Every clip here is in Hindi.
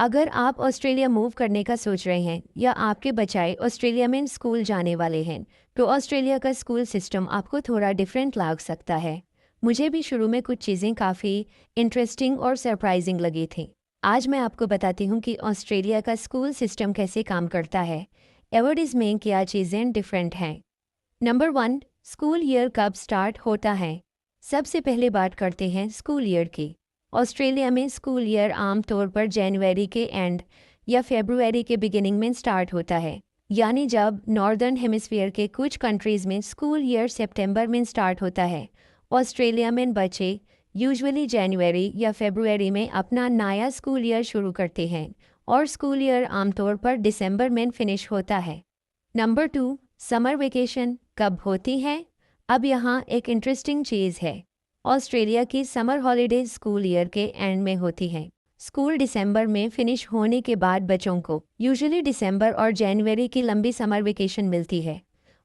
अगर आप ऑस्ट्रेलिया मूव करने का सोच रहे हैं या आपके बच्चे ऑस्ट्रेलिया में स्कूल जाने वाले हैं, तो ऑस्ट्रेलिया का स्कूल सिस्टम आपको थोड़ा डिफरेंट लग सकता है। मुझे भी शुरू में कुछ चीज़ें काफ़ी इंटरेस्टिंग और सरप्राइजिंग लगी थी। आज मैं आपको बताती हूँ कि ऑस्ट्रेलिया का स्कूल सिस्टम कैसे काम करता है। एवरीज में क्या चीज़ें डिफरेंट हैं। नंबर 1, स्कूल ईयर कब स्टार्ट होता है। सबसे पहले बात करते हैं स्कूल ईयर की। ऑस्ट्रेलिया में स्कूल ईयर आमतौर पर जनवरी के एंड या फरवरी के बिगिनिंग में स्टार्ट होता है, यानी जब नॉर्दर्न हेमिस्फीयर के कुछ कंट्रीज़ में स्कूल ईयर सितंबर में स्टार्ट होता है, ऑस्ट्रेलिया में बच्चे यूजुअली जनवरी या फरवरी में अपना नया स्कूल ईयर शुरू करते हैं और स्कूल ईयर आमतौर पर दिसंबर में फिनिश होता है। नंबर 2, समर वेकेशन कब होती है। अब यहाँ एक इंटरेस्टिंग चीज़ है। ऑस्ट्रेलिया की समर हॉलीडेज स्कूल ईयर के एंड में होती हैं। स्कूल दिसंबर में फिनिश होने के बाद बच्चों को यूजुअली दिसंबर और जनवरी की लंबी समर वेकेशन मिलती है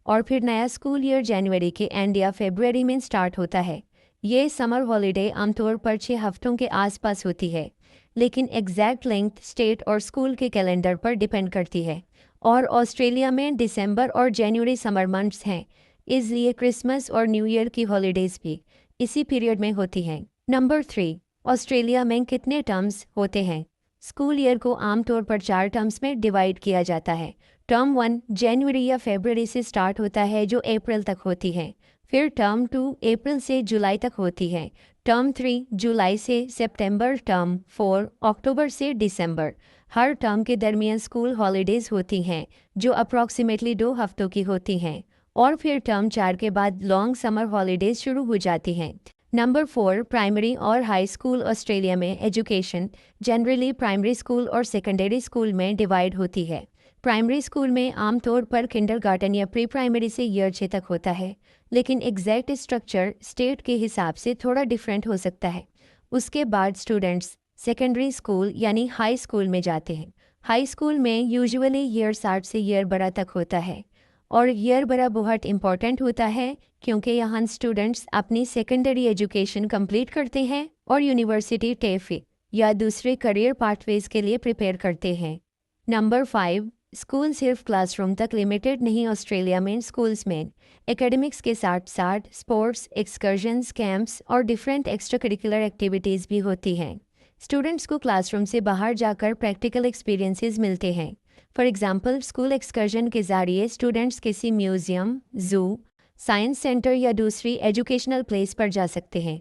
और फिर नया स्कूल ईयर जनवरी के एंड या फरवरी में स्टार्ट होता है। ये समर हॉलीडे आमतौर पर 6 हफ्तों के आसपास होती है, लेकिन एग्जैक्ट लेंथ स्टेट और स्कूल के कैलेंडर पर डिपेंड करती है। और ऑस्ट्रेलिया में दिसंबर और जनवरी समर मंथ्स हैं, इसलिए क्रिसमस और न्यू ईयर की हॉलीडेज़ भी इसी पीरियड में होती हैं। नंबर 3, ऑस्ट्रेलिया में कितने टर्म्स होते हैं। स्कूल ईयर को आमतौर पर 4 टर्म्स में डिवाइड किया जाता है। टर्म 1 जनवरी या फरवरी से स्टार्ट होता है जो अप्रैल तक होती है। फिर टर्म 2 अप्रैल से जुलाई तक होती है। टर्म 3 जुलाई से सितंबर। टर्म 4 अक्टूबर से दिसंबर। हर टर्म के दरमियान स्कूल हॉलीडेज़ होती हैं जो अप्रॉक्सीमेटली 2 हफ्तों की होती हैं और फिर टर्म 4 के बाद लॉन्ग समर हॉलीडेज़ शुरू हो जाती हैं। नंबर 4, प्राइमरी और हाई स्कूल। ऑस्ट्रेलिया में एजुकेशन जनरली प्राइमरी स्कूल और सेकेंडरी स्कूल में डिवाइड होती है। प्राइमरी स्कूल में आमतौर पर किंडरगार्टन या प्री प्राइमरी से ईयर 6 तक होता है, लेकिन एग्जैक्ट स्ट्रक्चर स्टेट के हिसाब से थोड़ा डिफरेंट हो सकता है। उसके बाद स्टूडेंट्स सेकेंडरी स्कूल यानी हाई स्कूल में जाते हैं। हाई स्कूल में यूजुअली ईयर 60 से ईयर 12 तक होता है और ईयर 12 बहुत इम्पॉर्टेंट होता है क्योंकि यहाँ स्टूडेंट्स अपनी सेकेंडरी एजुकेशन कंप्लीट करते हैं और यूनिवर्सिटी टेफी या दूसरे करियर पाथवेज के लिए प्रिपेयर करते हैं। नंबर 5, स्कूल सिर्फ क्लासरूम तक लिमिटेड नहीं। ऑस्ट्रेलिया में स्कूल्स में एकेडमिक्स के साथ साथ स्पोर्ट्स, एक्सकर्जन्स, कैंप्स और डिफरेंट एक्स्ट्रा करिकुलर एक्टिविटीज़ भी होती हैं। स्टूडेंट्स को क्लासरूम से बाहर जाकर प्रैक्टिकल एक्सपीरियंसेस मिलते हैं। फॉर एग्जाम्पल, स्कूल एक्सकर्जन के ज़रिए स्टूडेंट्स किसी म्यूज़ियम, ज़ू, साइंस सेंटर या दूसरी एजुकेशनल प्लेस पर जा सकते हैं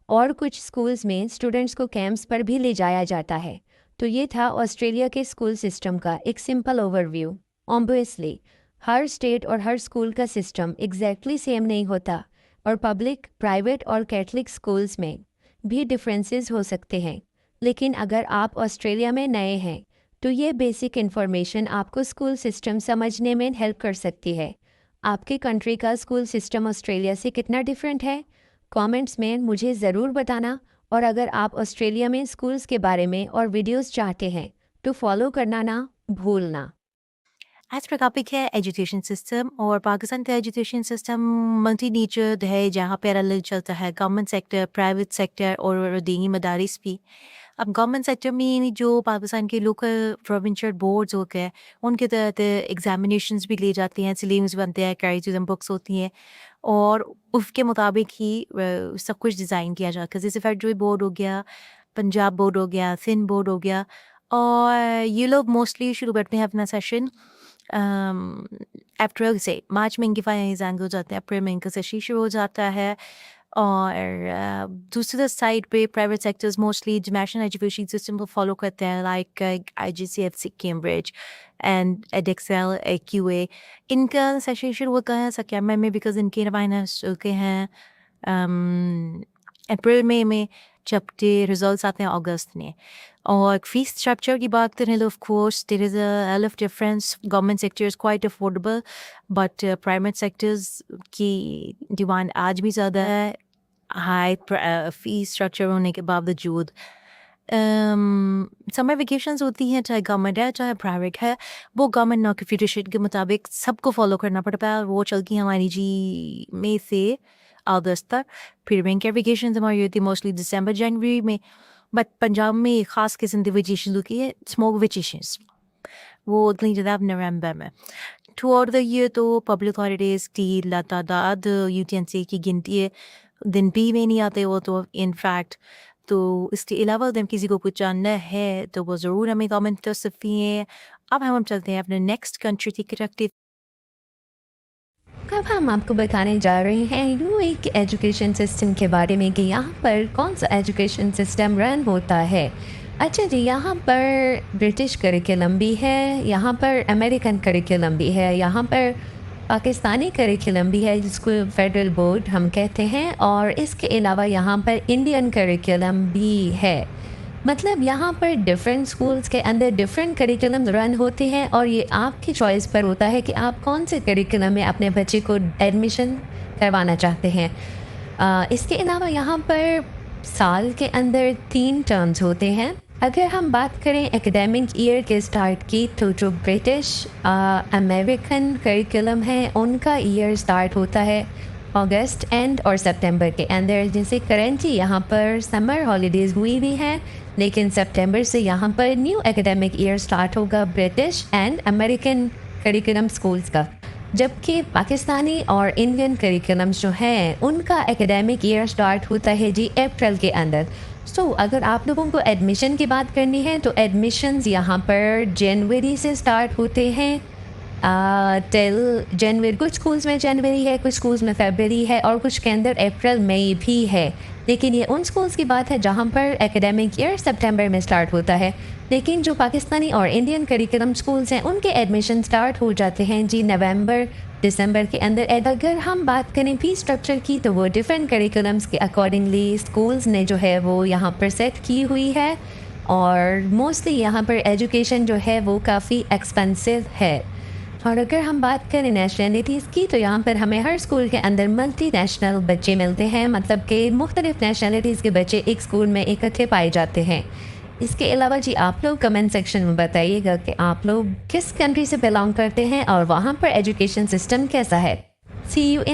और कुछ स्कूल्स में स्टूडेंट्स को कैंप्स पर भी ले जाया जाता है। तो ये था ऑस्ट्रेलिया के स्कूल सिस्टम का एक सिंपल ओवरव्यू। ऑब्वियसली हर स्टेट और हर स्कूल का सिस्टम एग्जैक्टली सेम नहीं होता और पब्लिक, प्राइवेट और कैथलिक स्कूल्स में भी डिफरेंसेस हो सकते हैं। लेकिन अगर आप ऑस्ट्रेलिया में नए हैं तो ये बेसिक इन्फॉर्मेशन आपको स्कूल सिस्टम समझने में हेल्प कर सकती है। आपके कंट्री का स्कूल सिस्टम ऑस्ट्रेलिया से कितना डिफरेंट है, कमेंट्स में मुझे ज़रूर बताना। और अगर आप ऑस्ट्रेलिया में स्कूल्स के बारे में और वीडियोस चाहते हैं तो फॉलो करना ना भूलना। आज का टॉपिक है एजुकेशन सिस्टम और पाकिस्तान का एजुकेशन सिस्टम मल्टी नेचर्ड है जहाँ पे अलग चलता है गवर्नमेंट सेक्टर, प्राइवेट सेक्टर और दीनी मदारिस भी। अब गवर्नमेंट सेक्टर में जो पाकिस्तान के लोकल प्रोविंशियल बोर्ड्स होते हैं उनके तहत एग्जामिनेशंस भी ले जाती हैं, सिलेबस बनते हैं, करिकुलम बुक्स होती हैं और उसके मुताबिक ही सब कुछ डिज़ाइन किया जाता है। जैसे फेडरल बोर्ड हो गया, पंजाब बोर्ड हो गया, सिंध बोर्ड हो गया और ये लोग मोस्टली शुरू करते हैं अपना सेशन अप्रैल से। मार्च में इनके फाइनल एग्जाम हो जाते हैं, अप्रैल में इनका सेशन शुरू हो जाता है। और दूसरी साइड पे private sectors mostly national education system को फॉलो करते हैं like IGCSE, Cambridge and Edexcel, AQA। इनका सेशन शुरू होता है सितंबर में बिकॉज इनके फाइनल्स होते हैं अप्रैल में जबकि रिजल्ट्स आते हैं अगस्त में। और फीस स्ट्रक्चर की बात करें तो of course there is a of difference. Government sector is quite affordable but private sectors की डिमांड आज भी ज़्यादा है हाई फीस स्ट्रक्चर होने के बावजूद। समर वेकेशंस होती हैं चाहे गवर्नमेंट है चाहे प्राइवेट है, वो गवर्नमेंट नोटिफिकेशन के मुताबिक सबको फॉलो करना पड़ता है। वो चलती है हमारी जी मई से अगस्त तक। फिर विंटर वेकेशंस हमारी होती है मोस्टली दिसंबर जनवरी में बट पंजाब में ख़ास किस्म की वजह शुरू की है स्मोक वेकेशंस वो अगली जनाब नवंबर में थ्रू आउट द ईयर तो पब्लिक हॉलीडेज़ की तादाद यूटीएनसी की गिनती है दिन भी में नहीं आते वो तो इनफैक्ट तो इसके अलावा अगर किसी को कुछ जानना है तो वो ज़रूर हमें कमेंट कर सकती हैं। अब हम चलते हैं अपने नेक्स्ट कंट्री की तरफ। अब हम आपको बताने जा रहे हैं यूएई के एजुकेशन सिस्टम के बारे में कि यहाँ पर कौन सा एजुकेशन सिस्टम रन होता है। अच्छा जी, यहाँ पर ब्रिटिश करिकुलम भी है, यहाँ पर अमेरिकन करिकुलम भी है, यहाँ पर पाकिस्तानी करिकुलम भी है जिसको फेडरल बोर्ड हम कहते हैं, और इसके अलावा यहाँ पर इंडियन करिकुलम भी है। मतलब यहाँ पर डिफरेंट स्कूल्स के अंदर डिफरेंट करिकुलम रन होते हैं और ये आपकी चॉइस पर होता है कि आप कौन से करिकुलम में अपने बच्चे को एडमिशन करवाना चाहते हैं। इसके अलावा यहाँ पर साल के अंदर 3 टर्म्स होते हैं। अगर हम बात करें एकेडमिक ईयर के स्टार्ट की तो जो ब्रिटिश अमेरिकन करिकुलम है उनका ईयर स्टार्ट होता है अगस्त एंड और सितंबर के अंदर, जैसे करेंटली यहाँ पर समर हॉलीडेज़ हुई भी हैं, लेकिन सितंबर से यहाँ पर न्यू एकेडमिक ईयर स्टार्ट होगा British and American curriculum schools का। जबकि पाकिस्तानी और इंडियन करिकुलम्स जो हैं उनका एकेडमिक ईयर स्टार्ट होता है जी अप्रैल के अंदर। सो अगर आप लोगों को एडमिशन की बात करनी है तो एडमिशन्स यहाँ पर जनवरी से स्टार्ट होते हैं टिल जनवरी। कुछ स्कूल्स में जनवरी है, कुछ स्कूल्स में फरवरी है और कुछ के अंदर अप्रैल मई भी है। लेकिन ये उन स्कूल्स की बात है जहाँ पर एकेडमिक ईयर सितंबर में स्टार्ट होता है। लेकिन जो पाकिस्तानी और इंडियन करिकुलम स्कूल्स हैं उनके एडमिशन स्टार्ट हो जाते हैं जी नवंबर दिसंबर के अंदर। अगर हम बात करें फी स्ट्रक्चर की तो वो डिफरेंट करिकुलम्स के अकॉर्डिंगली स्कूल्स ने जो है वो यहाँ पर सेट की हुई है, और मोस्टली यहाँ पर एजुकेशन जो है वो काफ़ी एक्सपेंसिव है। और अगर हम बात करें नेशनलिटीज़ की तो यहाँ पर हमें हर स्कूल के अंदर मल्टी नेशनल बच्चे मिलते हैं, मतलब कि मुख्तलिफ़ नेशनलिटीज़ के बच्चे एक स्कूल में इकट्ठे पाए जाते हैं। इसके अलावा जी आप लोग कमेंट सेक्शन में बताइएगा कि आप लोग किस कंट्री से बिलोंग करते हैं और वहाँ पर एजुकेशन सिस्टम कैसा है। सी यू इन